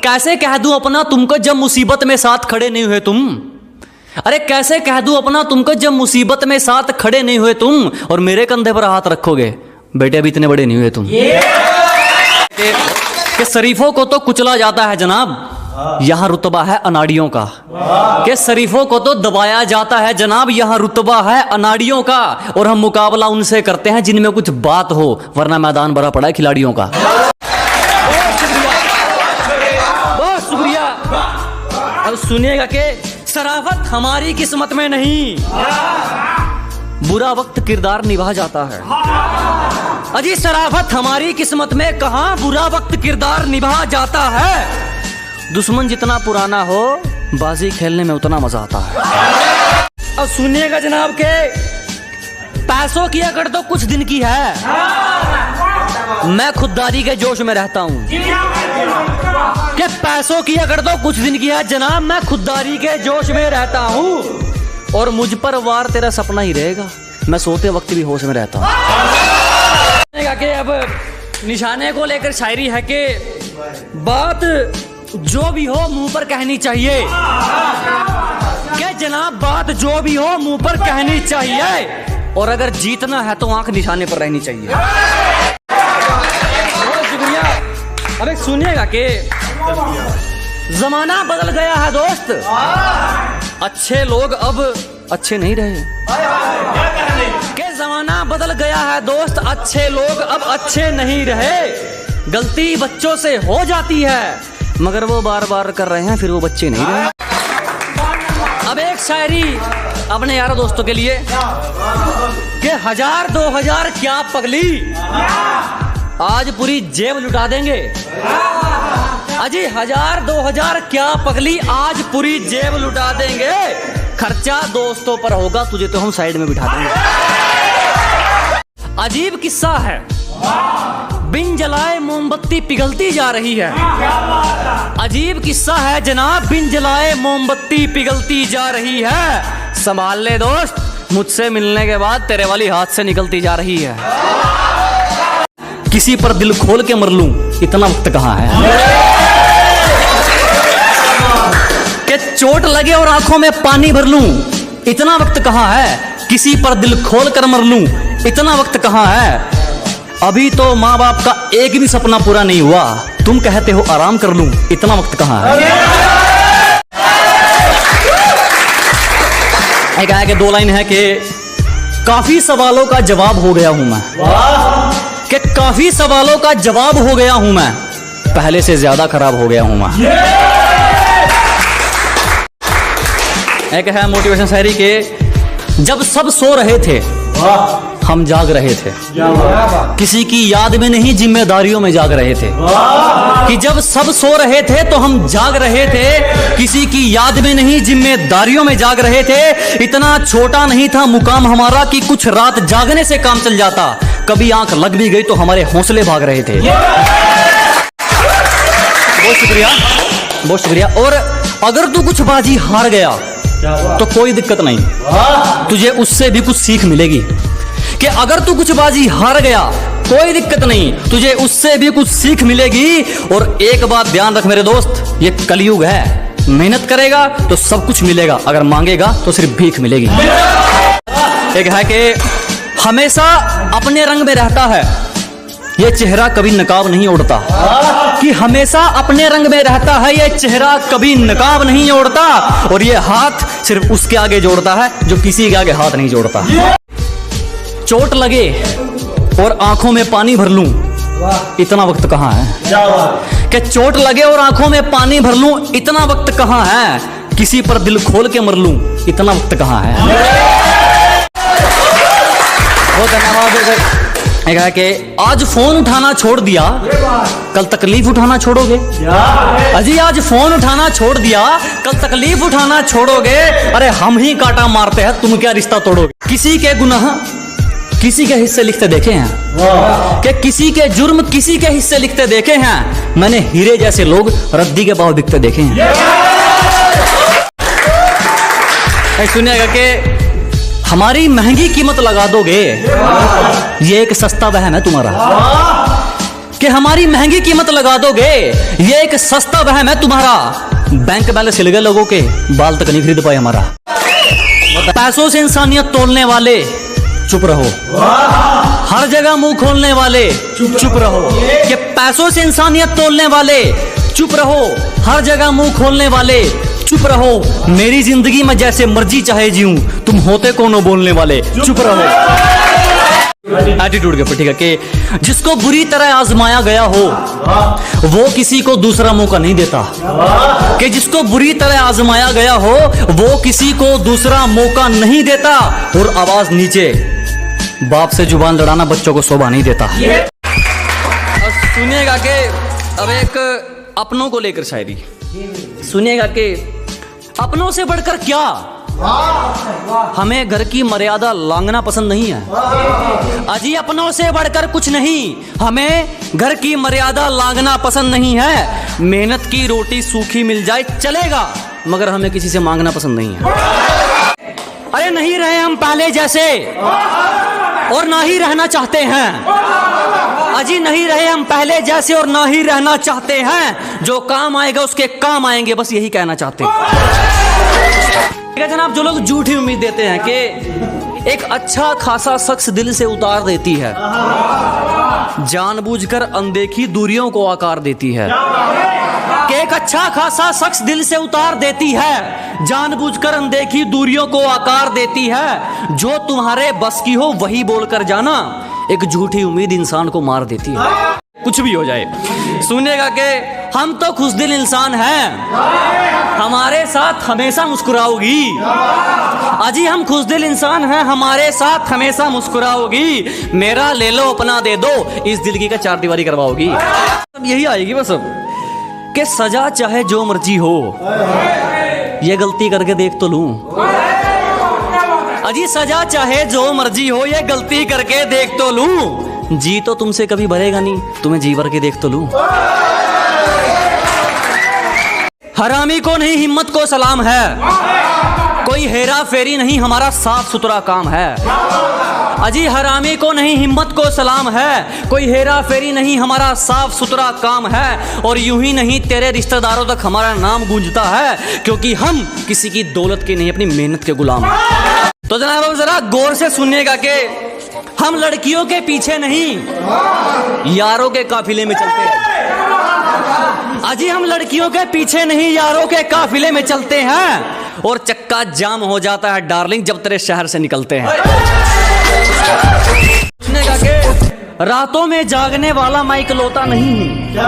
कैसे कह दूं अपना तुमको जब मुसीबत में साथ खड़े नहीं हुए तुम। अरे कैसे कह दूं अपना तुमको जब मुसीबत में साथ खड़े नहीं हुए तुम, और मेरे कंधे पर हाथ रखोगे बेटे अभी इतने बड़े नहीं हुए तुम। कि शरीफों को तो कुचला जाता है जनाब, यहाँ रुतबा है अनाड़ियों का। कि शरीफों को तो दबाया जाता है जनाब, यहाँ रुतबा है अनाड़ियों का। और हम मुकाबला उनसे करते हैं जिनमें कुछ बात हो, वरना मैदान भरा पड़ा है खिलाड़ियों का। बहुत शुक्रिया। अब सुनिएगा कि शराफत हमारी किस्मत में नहीं, बुरा वक्त किरदार निभा जाता है। अजी शराफत हमारी किस्मत में कहां बुरा वक्त किरदार निभा जाता है। दुश्मन जितना पुराना हो बाजी खेलने में उतना मजा आता है। अब सुनिएगा जनाब के पैसों की अकड़ तो कुछ दिन की है, मैं खुददारी के जोश में रहता हूं। कि पैसों की अकड़ तो कुछ दिन की है जनाब, मैं खुददारी के जोश में रहता हूं। और मुझ पर वार तेरा सपना ही रहेगा, मैं सोते वक्त भी होश में रहता हूं। कि अब निशाने को लेकर शायरी है कि बात जो भी हो मुंह पर कहनी चाहिए। कि जनाब बात जो भी हो मुंह पर कहनी चाहिए, और अगर जीतना है तो आंख निशाने पर रहनी चाहिए। बहुत शुक्रिया। अब एक सुनिएगा कि जमाना बदल गया है दोस्त, अच्छे लोग अब अच्छे नहीं रहे। के जमाना बदल गया है दोस्त, अच्छे लोग अब अच्छे नहीं रहे। गलती बच्चों से हो जाती है, मगर वो बार बार कर रहे हैं, फिर वो बच्चे नहीं रहे। अब एक शायरी अपने यारों दोस्तों के लिए कि 1000 2000 क्या पगली, आज पूरी जेब लुटा देंगे। अजी 1000 2000 क्या पगली, आज पूरी जेब लुटा देंगे। खर्चा दोस्तों पर होगा, तुझे तो हम साइड में बिठा देंगे। अजीब किस्सा है, बिन जलाए मोमबत्ती पिघलती जा रही है। अजीब किस्सा है जनाब, बिन जलाए मोमबत्ती पिघलती जा रही है। संभाल ले दोस्त, मुझसे मिलने के बाद तेरे वाली हाथ से निकलती जा रही है। किसी पर दिल खोल के मर लूं, इतना वक्त कहाँ है। कि चोट लगे और आंखों में पानी भर लूं, इतना वक्त कहाँ है। किसी पर दिल खोल कर मर लूं, इतना वक्त कहाँ है। अभी तो माँ बाप का एक भी सपना पूरा नहीं हुआ, तुम कहते हो आराम कर लूं, इतना वक्त कहाँ है। एक आया कि 2 लाइन है कि काफी सवालों का जवाब हो गया हूं मैं। कि काफी सवालों का जवाब हो गया हूं मैं, पहले से ज्यादा खराब हो गया हूं मैं। एक है मोटिवेशन शायरी के जब सब सो रहे थे हम जाग रहे थे, किसी की याद में नहीं जिम्मेदारियों में जाग रहे थे। कि जब सब सो रहे थे तो हम जाग रहे थे, किसी की याद में नहीं जिम्मेदारियों में जाग रहे थे। इतना छोटा नहीं था मुकाम हमारा कि कुछ रात जागने से काम चल जाता। कभी आंख लग भी गई तो हमारे हौसले भाग रहे थे। बहुत शुक्रिया, बहुत शुक्रिया। और अगर तू कुछ बाजी हार गया तो कोई दिक्कत नहीं, तुझे उससे भी कुछ सीख मिलेगी। कि अगर तू कुछ बाजी हार गया कोई दिक्कत नहीं, तुझे उससे भी कुछ सीख मिलेगी। और एक बात ध्यान रख मेरे दोस्त, ये कलयुग है, मेहनत करेगा तो सब कुछ मिलेगा, अगर मांगेगा तो सिर्फ भीख मिलेगी। एक है कि हमेशा अपने रंग में रहता है, ये चेहरा कभी नकाब नहीं ओढ़ता। कि हमेशा अपने रंग में रहता है, ये चेहरा कभी नकाब नहीं ओढ़ता। और ये हाथ सिर्फ उसके आगे जोड़ता है जो किसी के आगे हाथ नहीं जोड़ता। चोट लगे और आंखों में पानी भर लूं, इतना वक्त कहाँ है। कि चोट लगे और आंखों में पानी भर लूं, इतना वक्त कहाँ है। किसी पर दिल खोल के मर लूं, इतना वक्त कहाँ है। बहुत धन्यवाद। है कि आज फोन उठाना छोड़ दिया, कल तकलीफ उठाना छोड़ोगे। अजी आज फोन उठाना छोड़ दिया, कल तकलीफ उठाना छोड़ोगे। अरे हम ही कांटा मारते हैं, तुम क्या रिश्ता तोड़ोगे। किसी के गुनाह किसी के हिस्से लिखते देखे हैं, कि किसी के जुर्म किसी के हिस्से लिखते देखे हैं। मैंने हीरे जैसे लोग रद्दी के भाव बिकते देखे हैं। सुनिएगा कि हमारी महंगी कीमत लगा दोगे, ये एक सस्ता वहम है तुम्हारा। कि हमारी महंगी कीमत लगा दोगे, ये एक सस्ता वहम है तुम्हारा। बैंक बैलेंस हिल गए लोगों के, बाल तक नहीं खरीद पाए हमारा। पैसों से इंसानियत तोलने वाले चुप रहो, हर जगह मुंह खोलने वाले चुप रहो। कि पैसों से इंसानियत तोलने वाले चुप रहो, हर जगह मुंह खोलने वाले चुप रहो। मेरी जिंदगी में जैसे मर्जी चाहे जीऊं, तुम होते कौन बोलने वाले, चुप रहो। एटीट्यूड के ऊपर, ठीक है, कि जिसको बुरी तरह आजमाया गया हो वो किसी को दूसरा मौका नहीं देता। कि जिसको बुरी तरह आजमाया गया हो वो किसी को दूसरा मौका नहीं देता। और आवाज नीचे, बाप से जुबान लड़ाना बच्चों को शोभा नहीं देता। सुनिएगा कि अब एक अपनों को लेकर शायरी सुनिएगा कि अपनों से बढ़कर क्या, हमें घर की मर्यादा लांघना पसंद नहीं है। अजी अपनों से बढ़कर कुछ नहीं, हमें घर की मर्यादा लांघना पसंद नहीं है। मेहनत की रोटी सूखी मिल जाए चलेगा, मगर हमें किसी से मांगना पसंद नहीं है। अरे नहीं रहे हम पहले जैसे और ना ही रहना चाहते हैं। अजी नहीं रहे हम पहले जैसे और ना ही रहना चाहते हैं। जो काम आएगा उसके काम आएंगे, बस यही कहना चाहते हैं। जनाब, जो लोग झूठी उम्मीद देते हैं कि एक अच्छा खासा शख्स दिल से उतार देती है, जानबूझकर अनदेखी दूरियों को आकार देती है। कि एक अच्छा खासा शख्स दिल से उतार देती है, जानबूझकर अनदेखी दूरियों को आकार देती है। जो तुम्हारे बस की हो वही बोलकर जाना, एक झूठी उम्मीद इंसान को मार देती है। कुछ भी हो जाए, सुनेगा कि हम तो खुशदिल इंसान हैं, हमारे साथ हमेशा मुस्कुराओगी। अजी हम खुशदिल इंसान हैं, हमारे साथ हमेशा मुस्कुराओगी। मेरा ले लो अपना दे दो, इस दिल की का चार दीवारी करवाओगी। यही आएगी बस अब कि सजा चाहे जो मर्जी हो, ये गलती करके देख तो लूं। अजी सजा चाहे जो मर्जी हो, ये गलती करके देख तो लूं। जी तो तुमसे कभी भरेगा नहीं, तुम्हें जी भर के देख तो लूं। हरामी को नहीं हिम्मत को सलाम है, कोई हेरा फेरी नहीं हमारा साफ सुथरा काम है। अजी हरामी को नहीं हिम्मत को सलाम है, कोई हेरा फेरी नहीं हमारा साफ सुथरा काम है। और यूं ही नहीं तेरे रिश्तेदारों तक हमारा नाम गूंजता है, क्योंकि हम किसी की दौलत के नहीं अपनी मेहनत के गुलाम हैं। तो जनाब जरा गौर से सुनिएगा कि हम लड़कियों के पीछे नहीं यारों के काफिले में चलते हैं। अजी हम लड़कियों के पीछे नहीं यारों के काफिले में चलते हैं। और चक्का जाम हो जाता है डार्लिंग जब तेरे शहर से निकलते हैं। रातों में जागने वाला मैं इकलौता नहीं हूँ,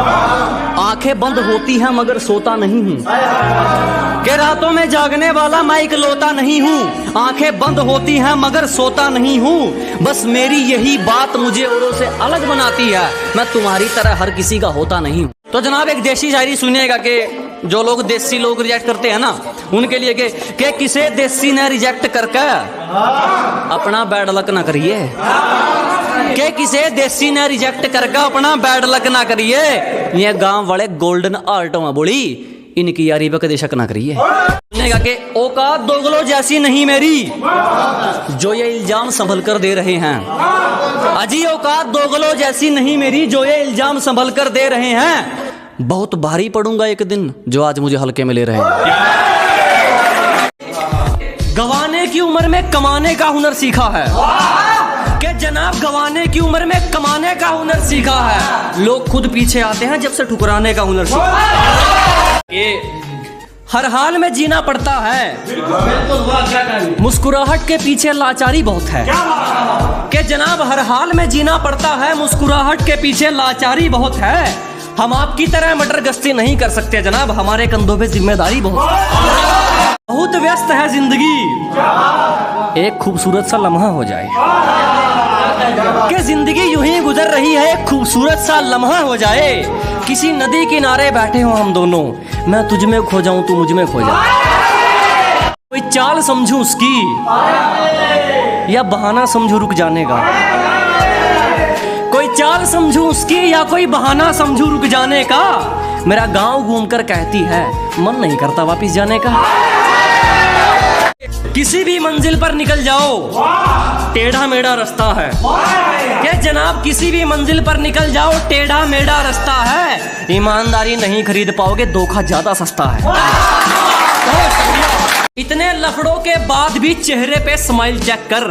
आंखें बंद होती हैं मगर सोता नहीं हूँ। कि रातों में जागने वाला मैं इकलौता नहीं हूँ, आंखें बंद होती हैं मगर सोता नहीं हूँ। बस मेरी यही बात मुझे औरों से अलग बनाती है, मैं तुम्हारी तरह हर किसी का होता नहीं हूँ। तो जनाब एक देसी शायरी सुनिएगा कि जो लोग देसी लोग रिजेक्ट करते हैं ना, उनके लिए कि किसे देसी ने रिजेक्ट करके अपना बैड लक ना करिए। कि किसे देसी ने रिजेक्ट करके अपना बैड लक ना करिए। ये गांव वाले गोल्डन आर्टों में बोली, इनकी यारी पे कदे शक ना करिए। सुनेगा कि औकात दोगलो जैसी नहीं मेरी, जो ये इल्जाम संभल कर दे रहे हैं। अजी औकात दोगलो जैसी नहीं मेरी, जो ये इल्जाम संभल कर दे रहे हैं। बहुत भारी पड़ूंगा एक दिन, जो आज मुझे हल्के में ले रहे हैं। गवाने की उम्र में कमाने का हुनर सीखा है। कि जनाब गवाने की उम्र में कमाने का हुनर सीखा है। लोग खुद पीछे आते हैं जब से ठुकराने का हुनर सीखा है। ये हर हाल में जीना पड़ता है, मुस्कुराहट के पीछे लाचारी बहुत है। कि जनाब हर हाल में जीना पड़ता है, मुस्कुराहट के पीछे लाचारी बहुत है। हम आपकी तरह मटर गश्ती नहीं कर सकते जनाब, हमारे कंधों पे जिम्मेदारी बहुत है। बहुत व्यस्त है जिंदगी, एक खूबसूरत सा लम्हा हो जाए। कि जिंदगी यूं ही गुजर रही है, एक खूबसूरत सा लम्हा हो जाए। किसी नदी किनारे बैठे हो हम दोनों, मैं तुझ में खो जाऊं तू मुझ में खो जाए। कोई चाल समझूं उसकी या बहाना समझूं रुक जाने का। कोई चाल समझूं उसकी या कोई बहाना समझूं रुक जाने का। मेरा गांव घूमकर कहती है मन नहीं करता वापिस जाने का। किसी भी मंजिल पर निकल जाओ, टेढ़ा मेढ़ा रास्ता है। क्या जनाब, किसी भी मंजिल पर निकल जाओ, टेढ़ा मेढ़ा रास्ता है। ईमानदारी नहीं खरीद पाओगे, धोखा ज्यादा सस्ता है। इतने लफड़ों के बाद भी चेहरे पे स्माइल चेक कर।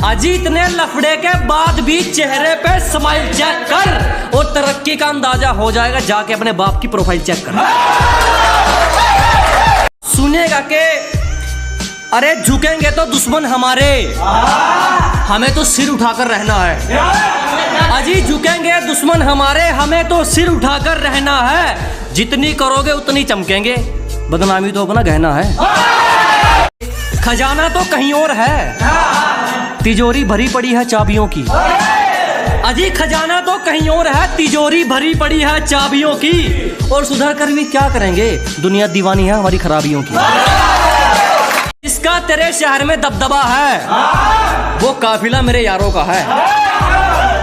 अजी इतने लफड़े के बाद भी चेहरे पे स्माइल चेक कर, और तरक्की का अंदाजा हो जाएगा। जाके अपने बाप की प्रोफाइल चेक कर। सुनेगा के अरे झुकेंगे तो दुश्मन हमारे, हमें तो सिर उठाकर रहना है। अजी झुकेंगे दुश्मन हमारे, हमें तो सिर उठाकर रहना है। जितनी करोगे उतनी चमकेंगे, बदनामी तो अपना गहना है। खजाना तो कहीं और है, तिजोरी भरी पड़ी है चाबियों की। अजी खजाना तो कहीं और है, तिजोरी भरी पड़ी है चाबियों की। और सुधर कर भी क्या करेंगे, दुनिया दीवानी है हमारी खराबियों की। जिसका तेरे शहर में दबदबा है, वो काफिला मेरे यारों का है।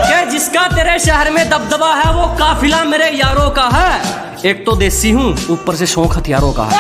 क्या जिसका तेरे शहर में दबदबा है, वो काफिला मेरे यारों का है। एक तो देसी हूँ, ऊपर से शौक हथियारों का है।